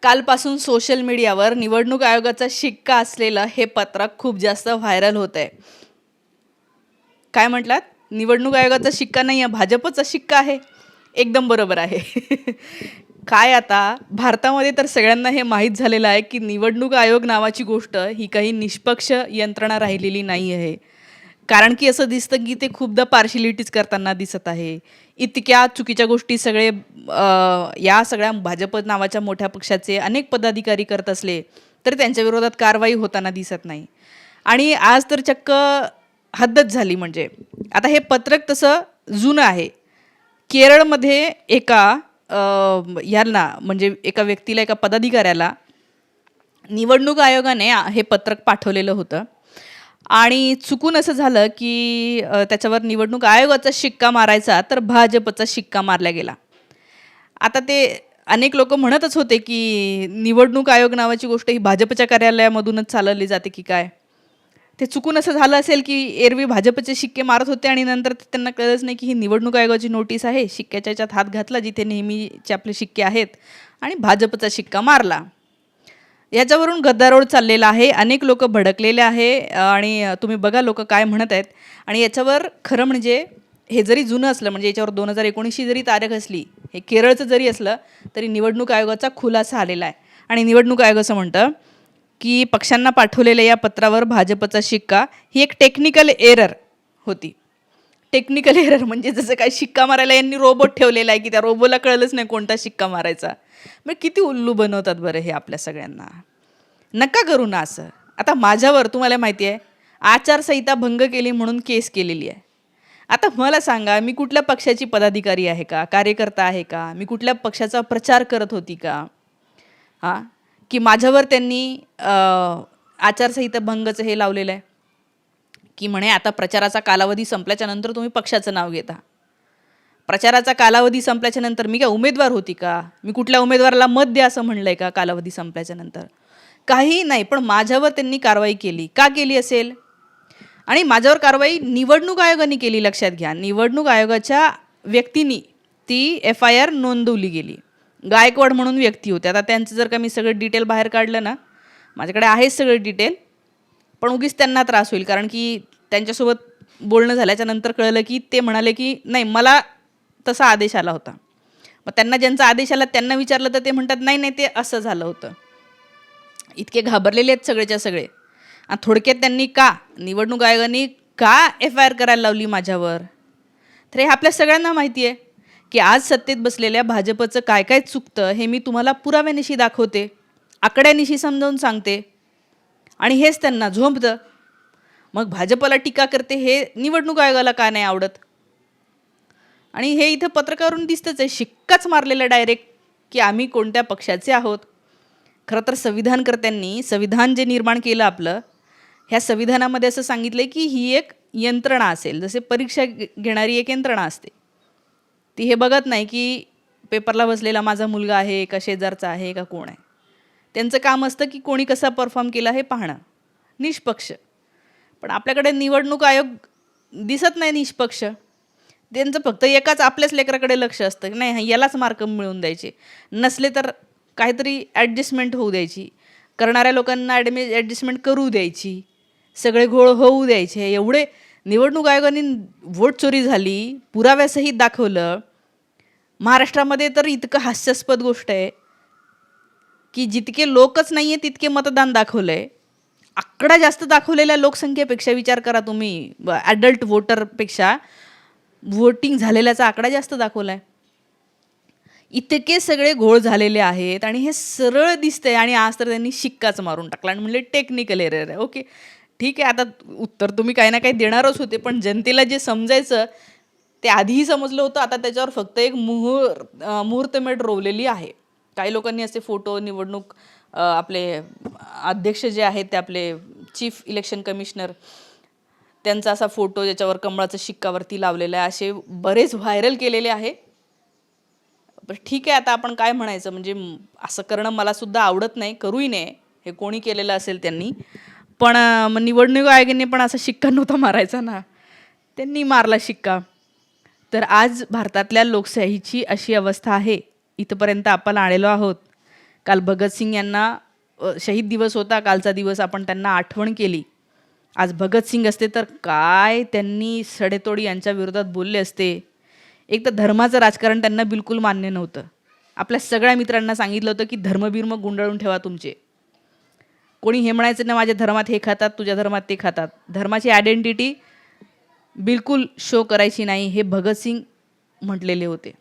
कालपासून सोशल मीडियावर निवडणूक आयोगाचा शिक्का असलेलं हे पत्रक खूप जास्त व्हायरल होत आहे. काय म्हटलात? निवडणूक आयोगाचा शिक्का नाही आहे, भाजपचा शिक्का आहे. एकदम बरोबर आहे. काय आता भारतामध्ये तर सगळ्यांना हे माहीत झालेलं आहे की निवडणूक आयोग नावाची गोष्ट ही काही निष्पक्ष यंत्रणा राहिलेली नाही आहे. कारण की असं दिसतं की ते खूपदा पार्शिलिटीज करताना दिसत आहे. इतक्या चुकीच्या गोष्टी या सगळ्या भाजप नावाच्या मोठ्या पक्षाचे अनेक पदाधिकारी करत असले तर त्यांच्या विरोधात कारवाई होताना दिसत नाही. आणि आज तर चक्क हद्दच झाली. म्हणजे आता हे पत्रक तसं जुनं आहे. केरळमध्ये यांना म्हणजे एका व्यक्तीला, एका पदाधिकाऱ्याला निवडणूक आयोगाने हे पत्रक पाठवलेलं होतं आणि चुकून असं झालं की त्याच्यावर निवडणूक आयोगाचा शिक्का मारायचा तर भाजपचा शिक्का मारला गेला. आता ते अनेक लोक म्हणतच होते की निवडणूक आयोग नावाची गोष्ट ही भाजपच्या कार्यालयामधूनच चालवली जाते की काय. ते चुकून असं झालं असेल की एरवी भाजपचे शिक्के मारत होते आणि नंतर त्यांना कळलंच नाही की ही निवडणूक आयोगाची नोटीस आहे. शिक्क्याच्या याच्यात हात घातला जिथे नेहमीचे आपले शिक्के आहेत आणि भाजपचा शिक्का मारला. याच्यावरून गदारोळ चाललेला आहे. अनेक लोक भडकलेले आहे आणि तुम्ही बघा लोक काय म्हणत आहेत. आणि याच्यावर खरं म्हणजे हे जरी जुनं असलं, म्हणजे याच्यावर 2019ची जरी तारीख असली, हे केरळचं जरी असलं तरी निवडणूक आयोगाचा खुलासा आलेला आहे. आणि निवडणूक आयोग असं म्हणतं की पक्षांना पाठवलेल्या या पत्रावर भाजपचा शिक्का ही एक टेक्निकल एरर होती. टेक्निकल एरर म्हणजे जसं काय शिक्का मारायला यांनी रोबोट ठेवलेला आहे की त्या रोबोला कळलंच नाही कोणता शिक्का मारायचा. मग किती उल्लू बनवतात बरं हे आपल्या सगळ्यांना. नका करू ना असं. आता माझ्यावर तुम्हाला माहिती आहे आचारसंहिता भंग केली म्हणून केस केलेली आहे. आता मला सांगा, मी कुठल्या पक्षाची पदाधिकारी आहे का, कार्यकर्ता आहे का, मी कुठल्या पक्षाचा प्रचार करत होती का, हां, की माझ्यावर त्यांनी आचारसंहिता भंगचं हे लावलेलं आहे की म्हणे आता प्रचाराचा कालावधी संपल्याच्या नंतर तुम्ही पक्षाचं नाव घेता. प्रचाराचा कालावधी संपल्याच्या नंतर मी काय उमेदवार होती का, मी कुठल्या उमेदवाराला मत द्या असं म्हणलं आहे का कालावधी संपल्याच्या नंतर? काही नाही. पण माझ्यावर त्यांनी कारवाई केली. का केली असेल? आणि माझ्यावर कारवाई निवडणूक आयोगाने केली. लक्षात घ्या, निवडणूक आयोगाच्या व्यक्तींनी ती FIR नोंदवली गेली. गायकवाड म्हणून व्यक्ती होते. आता त्यांचं जर का मी सगळं डिटेल बाहेर काढलं ना, माझ्याकडे आहेच सगळं डिटेल, पण उगीच त्यांना त्रास होईल. कारण की त्यांच्यासोबत बोलणं झाल्याच्या नंतर कळलं की ते म्हणाले की नाही, मला तसा आदेश आला होता. मग त्यांना ज्यांचा आदेश आला त्यांना विचारलं तर ते म्हणतात नाही नाही ते असं झालं होतं. इतके घाबरलेले आहेत सगळेच्या सगळे. आणि थोडक्यात त्यांनी निवडणूक आयोगाने का FIR करायला लावली माझ्यावर? तर हे आपल्या सगळ्यांना माहिती आहे की आज सत्तेत बसलेल्या भाजपचं काय काय चुकतं हे मी तुम्हाला पुराव्यानिशी दाखवते, आकड्यानिशी समजावून सांगते आणि हेच त्यांना झोंबतं. मग भाजपला टीका करते हे निवडणूक आयोगाला का नाही आवडत? आणि हे इथं पत्रकारून दिसतंच आहे, शिक्काच मारलेला डायरेक्ट की आम्ही कोणत्या पक्षाचे आहोत. खरं तर संविधानकर्त्यांनी संविधान जे निर्माण केलं आपलं, ह्या संविधानामध्ये असं सांगितलं की ही एक यंत्रणा असेल, जसे परीक्षा घेणारी एक यंत्रणा असते. ती हे बघत नाही की पेपरला बसलेला माझा मुलगा आहे का, शेजारचा आहे का, कोण आहे. त्यांचं काम असतं की कोणी कसा परफॉर्म केला हे पाहणं, निष्पक्ष. पण आपल्याकडे निवडणूक आयोग दिसत नाही निष्पक्ष. त्यांचं फक्त एकाच आपल्याच लेकराकडे लक्ष असतं, नाही यालाच मार्क मिळवून द्यायचे, नसले तर काहीतरी ॲडजस्टमेंट होऊ द्यायची, करणाऱ्या लोकांना ॲडजस्टमेंट करू द्यायची, सगळे घोळ होऊ द्यायचे. एवढे निवडणूक आयोगाने वोट चोरी झाली, पुराव्यासहित दाखवलं. महाराष्ट्रामध्ये तर इतकं हास्यास्पद गोष्ट आहे की जितके लोकच नाही आहे तितके मतदान दाखवलं आहे. आकडा जास्त दाखवलेल्या लोकसंख्येपेक्षा विचार करा तुम्ही, ॲडल्ट वोटरपेक्षा वोटिंग झालेल्याचा आकडा जास्त दाखवला आहे. इतके सगळे घोळ झालेले आहेत आणि हे सरळ दिसतंय. आणि आज तर त्यांनी शिक्काच मारून टाकला आणि म्हणले टेक्निकल एरर आहे. ओके, ठीक आहे. आता उत्तर तुम्ही काही ना काही देणारच होते, पण जनतेला जे समजायचं ते आधीही समजलं होतं. आता त्याच्यावर फक्त एक मुहूर्तमेढ रोवलेली आहे. काही लोकांनी असे फोटो, निवडणूक आपले अध्यक्ष जे आहेत ते आपले चीफ इलेक्शन कमिशनर, त्यांचा असा फोटो ज्याच्यावर कमळाचं शिक्कावरती लावलेला आहे, असे बरेच व्हायरल केलेले आहे. ठीक आहे, आता आपण काय म्हणायचं, म्हणजे असं करणं मला सुद्धा आवडत नाही, करूही नये, हे कोणी केलेलं असेल त्यांनी. पण निवडणूक आयोगाने पण असा शिक्का नव्हता मारायचा ना, त्यांनी मारला शिक्का. तर आज भारतातल्या लोकशाहीची अशी अवस्था आहे. इथपर्यंत आपण आलेलो आहोत काल भगतसिंग यांना शहीद दिवस होता, कालचा दिवस आपण त्यांना आठवण केली. आज भगतसिंग असते तर काय त्यांनी सडेतोड यांच्या विरोधात बोलले असते. एक तर धर्माचं राजकारण त्यांना बिलकुल मान्य नव्हतं. आपल्या सगळ्या मित्रांना सांगितलं होतं की धर्मबिर्म गुंडाळून ठेवा तुमचे. कोणी हे म्हणायचं ना माझ्या धर्मात हे खातात, तुझ्या धर्मात ते खातात. धर्माची आयडेंटिटी बिलकुल शो करायची नाही, हे भगतसिंग म्हटलेले होते.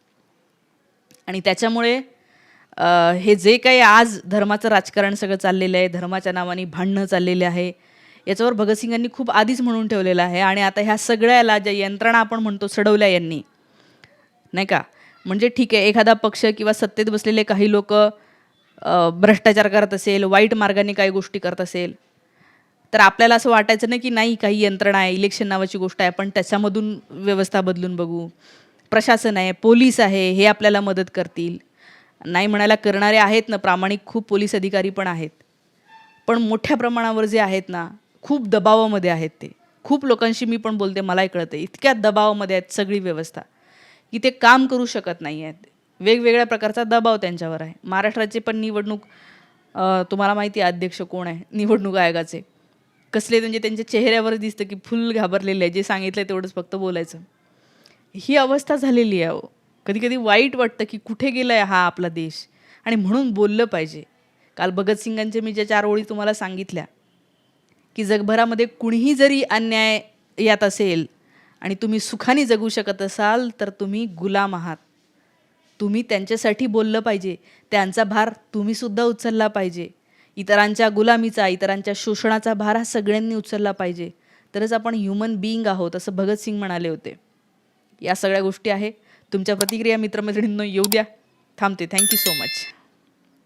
आणि त्याच्यामुळे हे जे काही आज धर्माचं राजकारण सगळं चाललेलं आहे, धर्माच्या नावाने भांडणं चाललेले आहे, याच्यावर भगतसिंगांनी खूप आधीच म्हणून ठेवलेलं आहे. आणि आता ह्या सगळ्याला ज्या यंत्रणा आपण म्हणतो सडवल्या यांनी, नाही का. म्हणजे ठीक आहे, एखादा पक्ष किंवा सत्तेत बसलेले काही लोक भ्रष्टाचार करत असेल, वाईट मार्गाने काही गोष्टी करत असेल, तर आपल्याला असं वाटायचं नाही की नाही काही यंत्रणा आहे, इलेक्शन नावाची गोष्ट आहे, आपण त्याच्यामधून व्यवस्था बदलून बघू. प्रशासन आहे, पोलीस आहे, हे आपल्याला मदत करतील. नाही म्हणायला करणारे आहेत ना, प्रामाणिक खूप पोलीस अधिकारी पण आहेत. पण मोठ्या प्रमाणावर जे आहेत ना, खूप दबावामध्ये आहेत ते. खूप लोकांशी मी पण बोलते, मलाही कळतं इतक्या दबावामध्ये आहेत सगळी व्यवस्था की ते काम करू शकत नाही आहेत. वेगवेगळ्या प्रकारचा दबाव त्यांच्यावर आहे. महाराष्ट्राचे पण निवडणूक तुम्हाला माहिती आहे अध्यक्ष कोण आहे निवडणूक आयोगाचे, कसले म्हणजे त्यांच्या चेहऱ्यावर दिसतं की फुल घाबरलेले आहे. जे सांगितलं तेवढंच फक्त बोलायचं. ही अवस्था झालेली आहे. कधी कधी वाईट वाटतं की कुठे गेला आहे हा आपला देश. आणि म्हणून बोललं पाहिजे. काल भगतसिंगांचे मी ज्या 4 ओळी तुम्हाला सांगितल्या की जगभरामध्ये कुणीही जरी अन्याय यात असेल आणि तुम्ही सुखाने जगू शकत असाल तर तुम्ही गुलाम आहात. तुम्ही त्यांच्यासाठी बोललं पाहिजे. त्यांचा भार तुम्हीसुद्धा उचलला पाहिजे. इतरांच्या गुलामीचा, इतरांच्या शोषणाचा भार हा सगळ्यांनी उचलला पाहिजे. तरच आपण ह्युमन बीइंग आहोत, असं भगतसिंग म्हणाले होते. या सगळ्या गोष्टी आहे. तुमच्या प्रतिक्रिया मित्रमैत्रिणींनो येऊ द्या. थांबते. Thank you so much.